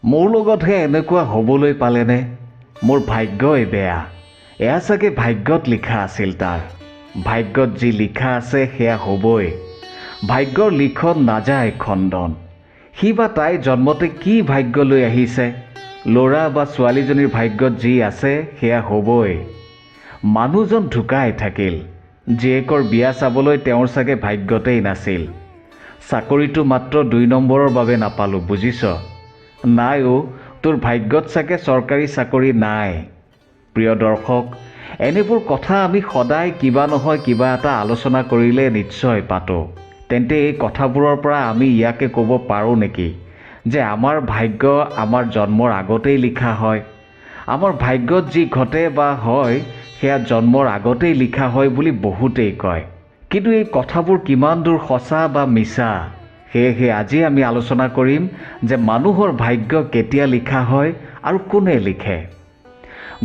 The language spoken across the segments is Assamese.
মোৰ লগতহে এনেকুৱা হ'বলৈ পালেনে? মোৰ ভাগ্যই বেয়া। এয়া চাগে ভাগ্যত লিখা আছিল তাৰ। ভাগ্যত যি লিখা আছে সেয়া হ'বই। ভাগ্যৰ লিখন নাযায় খণ্ডন। সি বা তাই জন্মতে কি ভাগ্য লৈ আহিছে? ল'ৰা বা ছোৱালীজনীৰ ভাগ্যত যি আছে সেয়া হ'বই। মানুহজন ঢুকাই থাকিল। জীয়েকৰ বিয়া চাবলৈ তেওঁৰ চাগে ভাগ্যতেই নাছিল। চাকৰিটো মাত্ৰ 2 নম্বৰৰ বাবে নাপালোঁ, বুজিছ? নাই অ', তোৰ ভাগ্যত চাগে চৰকাৰী চাকৰি নাই। প্ৰিয় দৰ্শক, এনেবোৰ কথা আমি সদায় কিবা নহয় কিবা এটা আলোচনা কৰিলে নিশ্চয় পাতোঁ। তেন্তে এই কথাবোৰৰ পৰা আমি ইয়াকে ক'ব পাৰোঁ নেকি যে আমাৰ ভাগ্য আমাৰ জন্মৰ আগতেই লিখা হয়? আমাৰ ভাগ্যত যি ঘটে বা হয় সেয়া জন্মৰ আগতেই লিখা হয় বুলি বহুতেই কয়। কিন্তু এই কথাবোৰ কিমান দূৰ সঁচা বা মিছা? সেয়েহে আজি আমি আলোচনা কৰিম যে মানুহৰ ভাগ্য কেতিয়া লিখা হয় আৰু কোনে লিখে।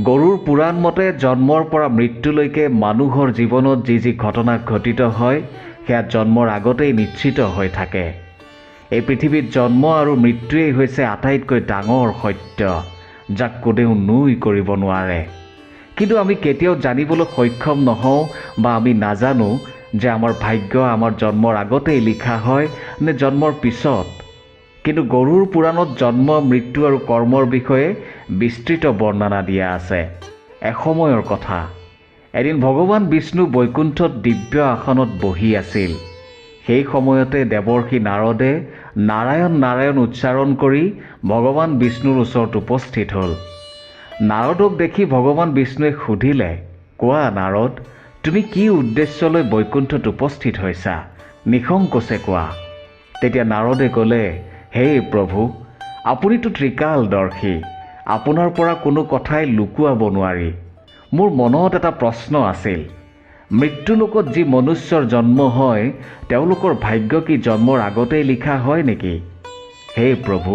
গৰুৰ পুৰাণ মতে জন্মৰ পৰা মৃত্যুলৈকে মানুহৰ জীৱনত যি যি ঘটনা ঘটিত হয় সেয়া জন্মৰ আগতেই নিশ্চিত হৈ থাকে। এই পৃথিৱীত জন্ম আৰু মৃত্যুৱেই হৈছে আটাইতকৈ ডাঙৰ সত্য, যাক কোনেও নুই কৰিব নোৱাৰে। কিন্তু আমি কেতিয়াও জানিবলৈ সক্ষম নহওঁ বা আমি নাজানো যে আমাৰ ভাগ্য আমাৰ জন্মৰ আগতেই লিখা হয় নে জন্মৰ পিছত। কিন্তু গৰুৰ পুৰাণত জন্ম, মৃত্যু আৰু কৰ্মৰ বিষয়ে বিস্তৃত বৰ্ণনা দিয়া আছে। এসময়ৰ কথা, এদিন ভগৱান বিষ্ণু বৈকুণ্ঠত দিব্য আসনত বহি আছিল। সেই সময়তে দেৱৰ্ষি নাৰদে নাৰায়ণ নাৰায়ণ উচ্চাৰণ কৰি ভগৱান বিষ্ণুৰ ওচৰত উপস্থিত হ'ল। নাৰদক দেখি ভগৱান বিষ্ণুৱে সুধিলে, কোৱা নাৰদ, তুমি কি উদ্দেশ্য লৈ বৈকুণ্ঠত উপস্থিত হৈছা? নিসংকোচে কোৱা। তেতিয়া নাৰদে ক'লে, হে প্ৰভু, আপুনিতো ত্ৰিকালদৰ্শী। আপোনাৰ পৰা কোনো কথাই লুকুৱাব নোৱাৰি। মোৰ মনত এটা প্ৰশ্ন আছিল। মৃত্যুলোকত যি মনুষ্যৰ জন্ম হয় তেওঁলোকৰ ভাগ্য কি জন্মৰ আগতেই লিখা হয় নেকি? হে প্ৰভু,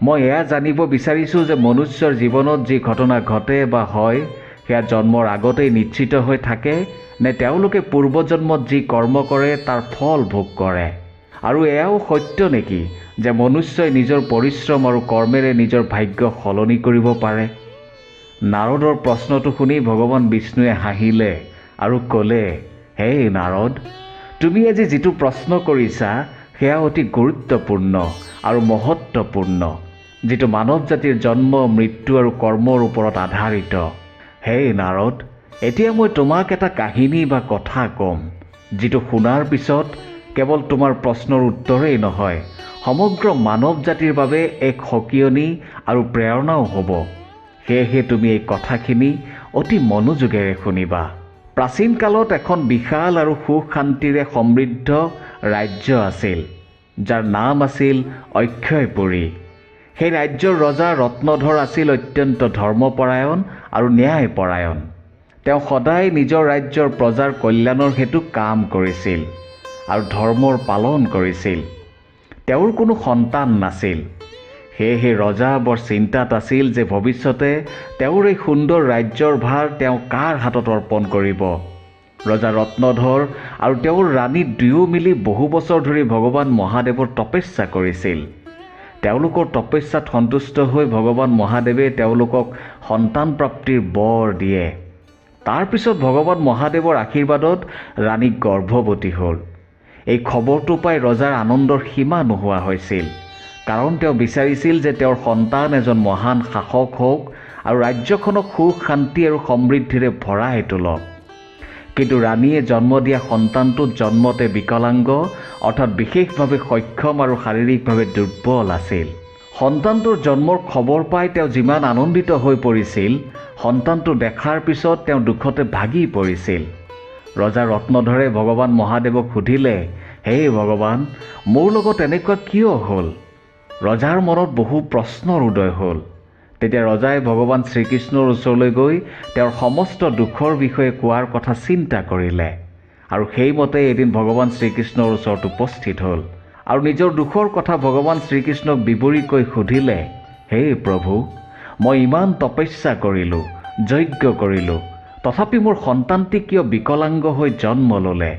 মই এয়া জানিব বিচাৰিছোঁ যে মনুষ্যৰ জীৱনত যি ঘটনা ঘটে বা হয় সেয়া জন্মৰ আগতেই নিশ্চিত হৈ থাকে নে তেওঁলোকে পূৰ্বজন্মত যি কৰ্ম কৰে তাৰ ফল ভোগ কৰে? আৰু এয়াও সত্য নেকি যে মনুষ্যই নিজৰ পৰিশ্ৰম আৰু কৰ্মেৰে নিজৰ ভাগ্য সলনি কৰিব পাৰে? নাৰদৰ প্ৰশ্নটো শুনি ভগৱান বিষ্ণুৱে হাঁহিলে আৰু ক'লে, হে নাৰদ, তুমি আজি যিটো প্ৰশ্ন কৰিছা সেয়া অতি গুৰুত্বপূৰ্ণ আৰু মহত্বপূৰ্ণ, যিটো মানৱ জাতিৰ জন্ম, মৃত্যু আৰু কৰ্মৰ ওপৰত আধাৰিত। হে নাৰদ, এতিয়া মই তোমাক এটা কাহিনী বা কথা ক'ম, যিটো শুনাৰ পিছত কেৱল তোমাৰ প্ৰশ্নৰ উত্তৰেই নহয়, সমগ্ৰ মানৱ জাতিৰ বাবে এক সকিয়নি আৰু প্ৰেৰণাও হ'ব। সেয়েহে তুমি এই কথাখিনি অতি মনোযোগেৰে শুনিবা। প্ৰাচীন কালত এখন বিশাল আৰু সুখ শান্তিৰে সমৃদ্ধ ৰাজ্য আছিল, যাৰ নাম আছিল অক্ষয়পুৰী। সেই ৰাজ্যৰ ৰজা ৰত্নধৰ আছিল অত্যন্ত ধৰ্মপৰায়ণ আৰু ন্যায়পৰায়ণ। তেওঁ সদায় নিজৰ ৰাজ্যৰ প্ৰজাৰ কল্যাণৰ হেতু কাম কৰিছিল আৰু ধৰ্মৰ পালন কৰিছিল। তেওঁৰ কোনো সন্তান নাছিল। সেয়েহে ৰজা বৰ চিন্তাত আছিল যে ভৱিষ্যতে তেওঁৰ এই সুন্দৰ ৰাজ্যৰ ভাৰ তেওঁ কাৰ হাতত অৰ্পণ কৰিব। ৰজা ৰত্নধৰ আৰু তেওঁৰ ৰাণী দুয়ো মিলি বহু বছৰ ধৰি ভগৱান মহাদেৱৰ তপস্যা কৰিছিল। তেওঁলোকৰ তপস্যাত সন্তুষ্ট হৈ ভগৱান মহাদেৱে তেওঁলোকক সন্তান প্ৰাপ্তিৰ বৰ দিয়ে। তাৰ পিছত ভগৱান মহাদেৱৰ আশীৰ্বাদত ৰাণী গৰ্ভৱতী হ'ল। এই খবৰটো পাই ৰজাৰ আনন্দৰ সীমা নোহোৱা হৈছিল, কাৰণ তেওঁ বিচাৰিছিল যে তেওঁৰ সন্তান এজন মহান শাসক হওক আৰু ৰাজ্যখনক সুখ শান্তি আৰু সমৃদ্ধিৰে ভৰাই তোলক। কিন্তু ৰাণীয়ে জন্ম দিয়া সন্তানটো জন্মতে বিকলাংগ, অৰ্থাৎ বিশেষভাৱে সক্ষম আৰু শাৰীৰিকভাৱে দুৰ্বল আছিল। সন্তানটোৰ জন্মৰ খবৰ পাই তেওঁ যিমান আনন্দিত হৈ পৰিছিল, সন্তানটো দেখাৰ পিছত তেওঁ দুখতে ভাগি পৰিছিল। ৰজা ৰত্নধৰে ভগৱান মহাদেৱক সুধিলে, হে ভগৱান, মোৰ লগত এনেকুৱা কিয় হ'ল? ৰজাৰ মনত বহু প্ৰশ্নৰ উদয় হ'ল। তেতিয়া ৰজাই ভগৱান শ্ৰীকৃষ্ণৰ ওচৰলৈ গৈ তেওঁৰ সমস্ত দুখৰ বিষয়ে কোৱাৰ কথা চিন্তা কৰিলে আৰু সেইমতে এদিন ভগৱান শ্ৰীকৃষ্ণৰ ওচৰত উপস্থিত হ'ল আৰু নিজৰ দুখৰ কথা ভগৱান শ্ৰীকৃষ্ণক বিৱৰি কৈ সুধিলে, হে প্ৰভু, মই ইমান তপস্যা কৰিলোঁ, যজ্ঞ কৰিলোঁ, তথাপি মোৰ সন্তানটি কিয় বিকলাংগ হৈ জন্ম ল'লে?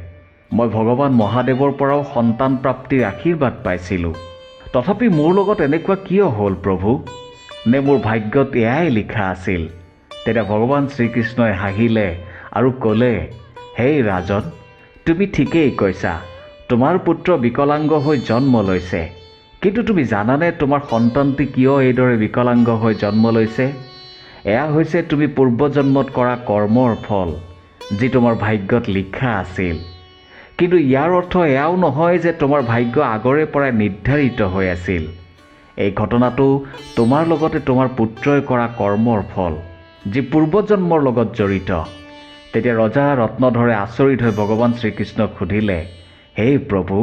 মই ভগৱান মহাদেৱৰ পৰাও সন্তান প্ৰাপ্তিৰ আশীৰ্বাদ পাইছিলোঁ, তথাপি মোৰ লগত এনেকুৱা কিয় হ'ল প্ৰভু? নে মোৰ ভাগ্যত এয়াই লিখা আছিল? তেতিয়া ভগৱান শ্ৰীকৃষ্ণই হাঁহিলে আৰু ক'লে, হেই ৰাজন, তুমি ঠিকেই কৈছা। তোমাৰ পুত্ৰ বিকলাংগ হৈ জন্ম লৈছে, কিন্তু তুমি জানানে তোমাৰ সন্তানটি কিয় এইদৰে বিকলাংগ হৈ জন্ম লৈছে? এয়া হৈছে তুমি পূৰ্বজন্মত কৰা কৰ্মৰ ফল, যি তোমাৰ ভাগ্যত লিখা আছিল। কিন্তু ইয়াৰ অৰ্থ এয়াও নহয় যে তোমাৰ ভাগ্য আগৰে পৰাই নিৰ্ধাৰিত হৈ আছিল। এই ঘটনাটো তোমাৰ লগতে তোমাৰ পুত্ৰই কৰা কৰ্মৰ ফল, যি পূৰ্বজন্মৰ লগত জড়িত। তেতিয়া ৰজা ৰত্নধৰে আচৰিত হৈ ভগৱান শ্ৰীকৃষ্ণক সুধিলে, হে প্ৰভু,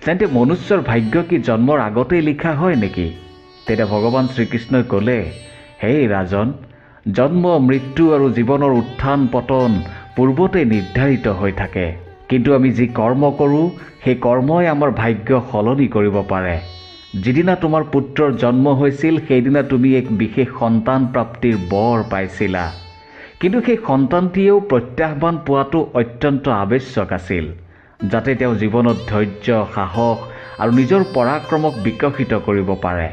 তেন্তে মনুষ্যৰ ভাগ্য কি জন্মৰ আগতেই লিখা হয় নেকি? তেতিয়া ভগৱান শ্ৰীকৃষ্ণই ক'লে, হেই ৰাজন, জন্ম, মৃত্যু আৰু জীৱনৰ উত্থান পতন পূৰ্বতেই নিৰ্ধাৰিত হৈ থাকে। কিন্তু আমি যি কৰ্ম কৰোঁ, সেই কৰ্মই আমাৰ ভাগ্য সলনি কৰিব পাৰে। যিদিনা তোমাৰ পুত্ৰৰ জন্ম হৈছিল, সেইদিনা তুমি এক বিশেষ সন্তান প্ৰাপ্তিৰ বৰ পাইছিলা। কিন্তু সেই সন্তানটিয়েও প্ৰত্যাহ্বান পোৱাটো অত্যন্ত আৱশ্যক আছিল, যাতে তেওঁ জীৱনত ধৈৰ্য, সাহস আৰু নিজৰ পৰাক্ৰমক বিকশিত কৰিব পাৰে।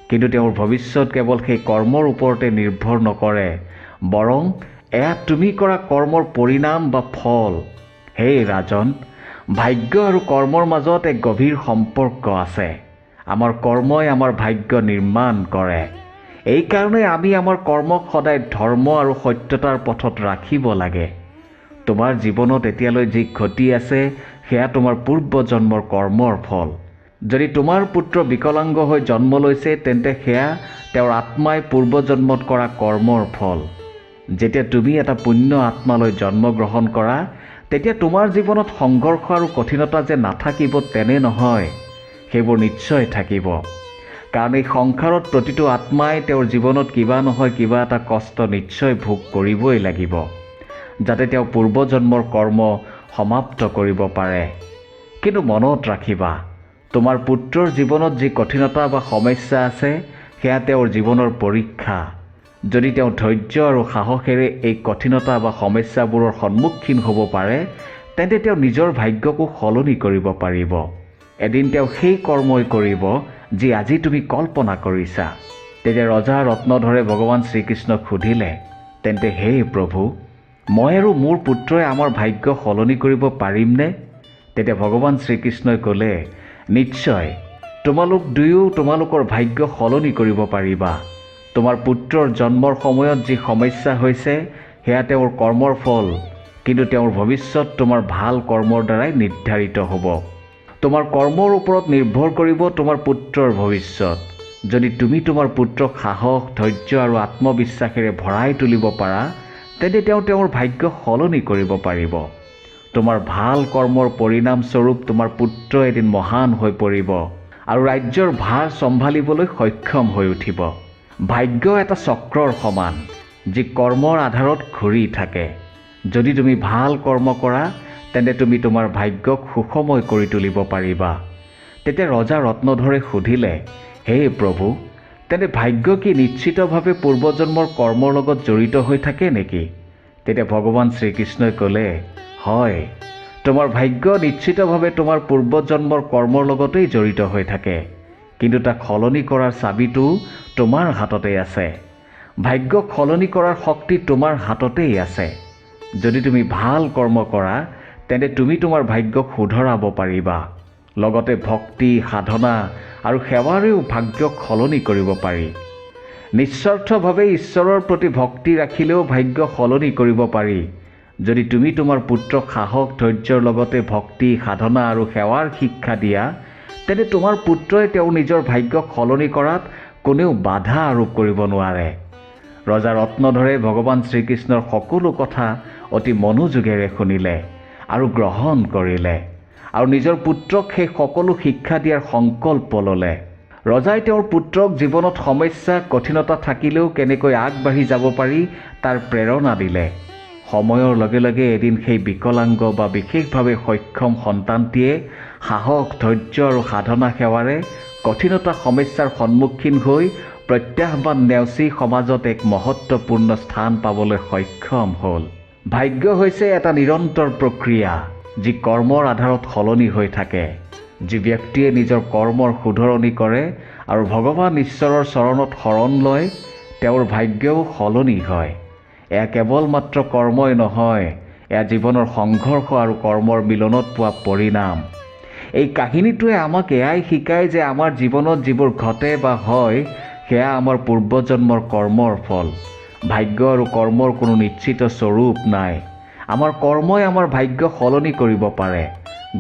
কিন্তু তেওঁৰ ভৱিষ্যত কেৱল সেই কৰ্মৰ ওপৰতে নিৰ্ভৰ নকৰে, বৰং এয়া তুমি কৰা কৰ্মৰ পৰিণাম বা ফল। হেই ৰাজন, ভাগ্য আৰু কৰ্মৰ মাজত এক গভীৰ সম্পৰ্ক আছে। আমাৰ কৰ্মই আমাৰ ভাগ্য নিৰ্মাণ কৰে। এইকাৰণে আমি আমাৰ কৰ্মক সদায় ধৰ্ম আৰু সত্যতাৰ পথত ৰাখিব লাগে। তোমাৰ জীৱনত এতিয়ালৈ যি ঘটি আছে, সেয়া তোমাৰ পূৰ্বজন্মৰ কৰ্মৰ ফল। যদি তোমাৰ পুত্ৰ বিকলাংগ হৈ জন্ম লৈছে, তেন্তে সেয়া তেওঁৰ আত্মাই পূৰ্বজন্মত কৰা কৰ্মৰ ফল। যেতিয়া তুমি এটা পুণ্য আত্মালৈ জন্মগ্ৰহণ কৰা, তেতিয়া তোমাৰ জীৱনত সংঘৰ্ষ আৰু কঠিনতা যে নাথাকিব তেনে নহয়, সেইবোৰ নিশ্চয় থাকিব। কাৰণ এই সংসাৰত প্ৰতিটো আত্মাই তেওঁৰ জীৱনত কিবা নহয় কিবা এটা কষ্ট নিশ্চয় ভোগ কৰিবই লাগিব, যাতে তেওঁ পূৰ্বজন্মৰ কৰ্ম সমাপ্ত কৰিব পাৰে। কিন্তু মনত ৰাখিবা, তোমাৰ পুত্ৰৰ জীৱনত যি কঠিনতা বা সমস্যা আছে, সেয়া তেওঁৰ জীৱনৰ পৰীক্ষা। যদি তেওঁ ধৈৰ্য আৰু সাহসেৰে এই কঠিনতা বা সমস্যাবোৰৰ সন্মুখীন হ'ব পাৰে, তেন্তে তেওঁ নিজৰ ভাগ্যকো সলনি কৰিব পাৰিব। এদিন তেওঁ সেই কৰ্মই কৰিব, যি আজি তুমি কল্পনা কৰিছা। তেতিয়া ৰজা ৰত্নধৰে ভগৱান শ্ৰীকৃষ্ণক সুধিলে, তেন্তে হে প্ৰভু, মই আৰু মোৰ পুত্ৰই আমাৰ ভাগ্য সলনি কৰিব পাৰিমনে? তেতিয়া ভগৱান শ্ৰীকৃষ্ণই ক'লে, নিশ্চয়, তোমালোক দুয়ো তোমালোকৰ ভাগ্য সলনি কৰিব পাৰিবা। তোমাৰ পুত্ৰৰ জন্মৰ সময়ত যি সমস্যা হৈছে, সেয়া তেওঁৰ কৰ্মৰ ফল, কিন্তু তেওঁৰ ভৱিষ্যত তোমাৰ ভাল কৰ্মৰ দ্বাৰাই নিৰ্ধাৰিত হ'ব। তোমাৰ কৰ্মৰ ওপৰত নিৰ্ভৰ কৰিব তোমাৰ পুত্ৰৰ ভৱিষ্যত। যদি তুমি তোমাৰ পুত্ৰক সাহস, ধৈৰ্য আৰু আত্মবিশ্বাসেৰে ভৰাই তুলিব পাৰা, তেন্তে তেওঁ তেওঁৰ ভাগ্য সলনি কৰিব পাৰিব। তোমাৰ ভাল কৰ্মৰ পৰিণামস্বৰূপ তোমাৰ পুত্ৰ এদিন মহান হৈ পৰিব আৰু ৰাজ্যৰ ভাৰ চম্ভালিবলৈ সক্ষম হৈ উঠিব। ভাগ্য এটা চক্ৰৰ সমান, যি কৰ্মৰ আধাৰত ঘূৰি থাকে। যদি তুমি ভাল কৰ্ম কৰা, তেন্তে তুমি তোমাৰ ভাগ্যক সুখময় কৰি তুলিব পাৰিবা। তেতিয়া ৰজা ৰত্নধৰে সুধিলে, হে প্ৰভু, তেন্তে ভাগ্য কি নিশ্চিতভাৱে পূৰ্বজন্মৰ কৰ্মৰ লগত জড়িত হৈ থাকে নেকি? তেতিয়া ভগৱান শ্ৰীকৃষ্ণই ক'লে, হয়, তোমাৰ ভাগ্য নিশ্চিতভাৱে তোমাৰ পূৰ্বজন্মৰ কৰ্মৰ লগতেই জড়িত হৈ থাকে, কিন্তু তাক সলনি কৰাৰ চাবিটো তোমাৰ হাততেই আছে। ভাগ্যক সলনি কৰাৰ শক্তি তোমাৰ হাততেই আছে। যদি তুমি ভাল কৰ্ম কৰা, তেন্তে তুমি তোমাৰ ভাগ্যক শুধৰাব পাৰিবা। লগতে ভক্তি, সাধনা আৰু সেৱাৰেও ভাগ্যক সলনি কৰিব পাৰি। নিস্বাৰ্থভাৱে ঈশ্বৰৰ প্ৰতি ভক্তি ৰাখিলেও ভাগ্য সলনি কৰিব পাৰি। যদি তুমি তোমাৰ পুত্ৰক সাহস, ধৈৰ্যৰ লগতে ভক্তি, সাধনা আৰু সেৱাৰ শিক্ষা দিয়া, তেন্তে তোমাৰ পুত্ৰই তেওঁৰ নিজৰ ভাগ্যক সলনি কৰাত কোনেও বাধা আৰোপ কৰিব নোৱাৰে। ৰজা ৰত্নধৰে ভগৱান শ্ৰীকৃষ্ণৰ সকলো কথা অতি মনোযোগেৰে শুনিলে আৰু গ্ৰহণ কৰিলে, আৰু নিজৰ পুত্ৰক সেই সকলো শিক্ষা দিয়াৰ সংকল্প ল'লে। ৰজাই তেওঁৰ পুত্ৰক জীৱনত সমস্যা, কঠিনতা থাকিলেও কেনেকৈ আগবাঢ়ি যাব পাৰি তাৰ প্ৰেৰণা দিলে। সময়ৰ লগে লগে এদিন সেই বিকলাংগ বা বিশেষভাৱে সক্ষম সন্তানটিয়ে সাহস, ধৈৰ্য আৰু সাধনা সেৱাৰে কঠিনতা সমস্যাৰ সন্মুখীন হৈ প্ৰত্যাহ্বান নেওচি সমাজত এক মহত্বপূৰ্ণ স্থান পাবলৈ সক্ষম হ'ল। ভাগ্য হৈছে এটা নিৰন্তৰ প্ৰক্ৰিয়া, যি কৰ্মৰ আধাৰত সলনি হৈ থাকে। যি ব্যক্তিয়ে নিজৰ কৰ্মৰ শুধৰণি কৰে আৰু ভগৱান ঈশ্বৰৰ চৰণত শৰণ লয়, তেওঁৰ ভাগ্যও সলনি হয়। এয়া কেৱল মাত্ৰ কৰ্মই নহয়, এয়া জীৱনৰ সংঘৰ্ষ আৰু কৰ্মৰ মিলনত পোৱা পৰিণাম। এই কাহিনীটোৱে আমাক এয়াই শিকায় যে আমাৰ জীৱনত যিবোৰ ঘটে বা হয়, সেয়া আমাৰ পূৰ্বজন্মৰ কৰ্মৰ ফল। ভাগ্য আৰু কৰ্মৰ কোনো নিশ্চিত স্বৰূপ নাই। আমাৰ কৰ্মই আমাৰ ভাগ্য সলনি কৰিব পাৰে।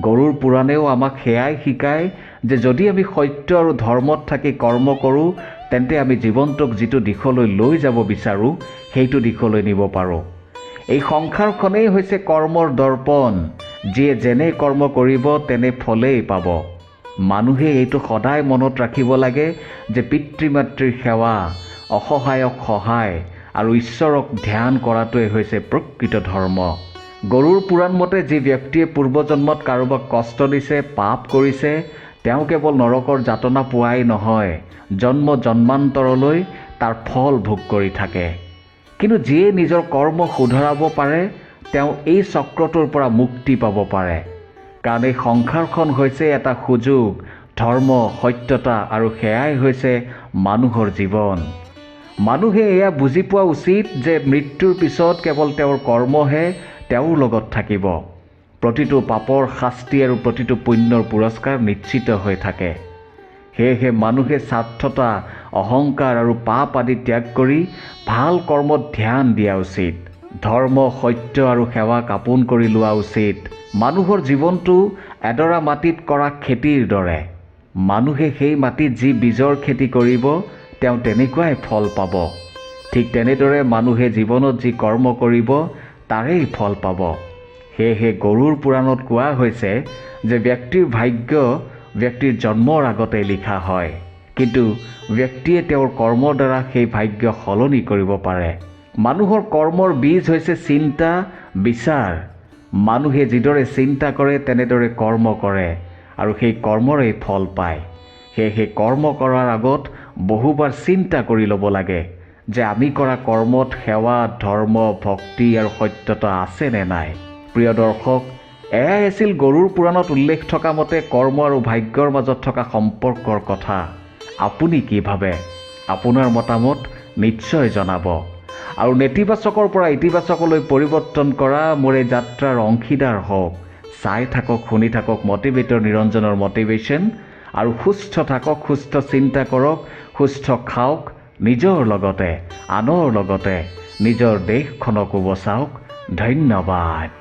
গৰুড় পুৰাণেও আমাক সেয়াই শিকায় যে যদি আমি সত্য আৰু ধৰ্মত থাকি কৰ্ম কৰোঁ, তেন্তে আমি জীৱনটোক যিটো দিশলৈ লৈ যাব বিচাৰোঁ, সেইটো দিশলৈ নিব পাৰোঁ। এই সংসাৰখনেই হৈছে কৰ্মৰ দৰ্পণ। যিয়ে যেনে কৰ্ম কৰিব তেনে ফলেই পাব। মানুহে এইটো সদায় মনত ৰাখিব লাগে যে পিতৃ মাতৃৰ সেৱা, অসহায়ক সহায় আৰু ঈশ্বৰক ধ্যান কৰাটোৱে হৈছে প্ৰকৃত ধৰ্ম। গৰুড় পুৰাণ মতে যি ব্যক্তিয়ে পূৰ্বজন্মত কাৰোবাক কষ্ট দিছে, পাপ কৰিছে, তেওঁ কেৱল নৰকৰ যাতনা পোৱাই নহয়, জন্ম জন্মান্তৰলৈ তাৰ ফল ভোগ কৰি থাকে। কিন্তু যিয়ে নিজৰ কৰ্ম শুধৰাব পাৰে, তেওঁ এই চক্ৰটোৰ পৰা মুক্তি পাব পাৰে। কাৰণ এই সংসাৰখন হৈছে এটা সুযোগ, ধৰ্ম, সত্যতা আৰু সেয়াই হৈছে মানুহৰ জীৱন। মানুহে এয়া বুজি পোৱা উচিত যে মৃত্যুৰ পিছত কেৱল তেওঁৰ কৰ্মহে তেওঁৰ লগত থাকিব। প্ৰতিটো পাপৰ শাস্তি আৰু প্ৰতিটো পুণ্যৰ পুৰস্কাৰ নিশ্চিত হৈ থাকে। সেয়েহে মানুহে স্বাৰ্থতা, অহংকাৰ আৰু পাপ আদি ত্যাগ কৰি ভাল কৰ্মত ধ্যান দিয়া উচিত। ধৰ্ম, সত্য আৰু সেৱাক আপোন কৰি লোৱা উচিত। মানুহৰ জীৱনটো এডৰা মাটিত কৰা খেতিৰ দৰে। মানুহে সেই মাটিত যি বীজৰ খেতি কৰিব, তেওঁ তেনেকুৱাই ফল পাব। ঠিক তেনেদৰে মানুহে জীৱনত যি কৰ্ম কৰিব, তাৰেই ফল পাব। সেয়েহে গৰুড় পুৰাণত কোৱা হৈছে যে ব্যক্তিৰ ভাগ্য ব্যক্তিৰ জন্মৰ আগতে লিখা হয়, কিন্তু ব্যক্তিয়ে তেওঁৰ কৰ্মৰ দ্বাৰা সেই ভাগ্য সলনি কৰিব পাৰে। মানুহৰ কৰ্মৰ বীজ হৈছে চিন্তা, বিচাৰ। মানুহে যিদৰে চিন্তা কৰে তেনেদৰে কৰ্ম কৰে আৰু সেই কৰ্মৰেই ফল পায়। সেয়েহে কৰ্ম কৰাৰ আগত বহুবাৰ চিন্তা কৰি ল'ব লাগে যে আমি কৰা কৰ্মত সেৱা, ধৰ্ম, ভক্তি আৰু সত্যতা আছে নে নাই। প্ৰিয় দৰ্শক, এয়াই আছিল গৰুড় পুৰাণত উল্লেখ থকা মতে কৰ্ম আৰু ভাগ্যৰ মাজত থকা সম্পৰ্কৰ কথা। আপুনি কি ভাবে? আপোনাৰ মতামত নিশ্চয় জনাব। আৰু নেতিবাচকৰ পৰা ইতিবাচকলৈ পৰিৱৰ্তন কৰা মোৰ এই যাত্ৰাৰ অংশীদাৰ হওক। চাই থাকক, শুনি থাকক মটিভেটৰ নিৰঞ্জনৰ মটিভেশ্যন। আৰু সুস্থ থাকক, সুস্থ চিন্তা কৰক, সুস্থ খাওক, নিজৰ লগতে আনৰ লগতে নিজৰ দেশখনকো বচাওক। ধন্যবাদ।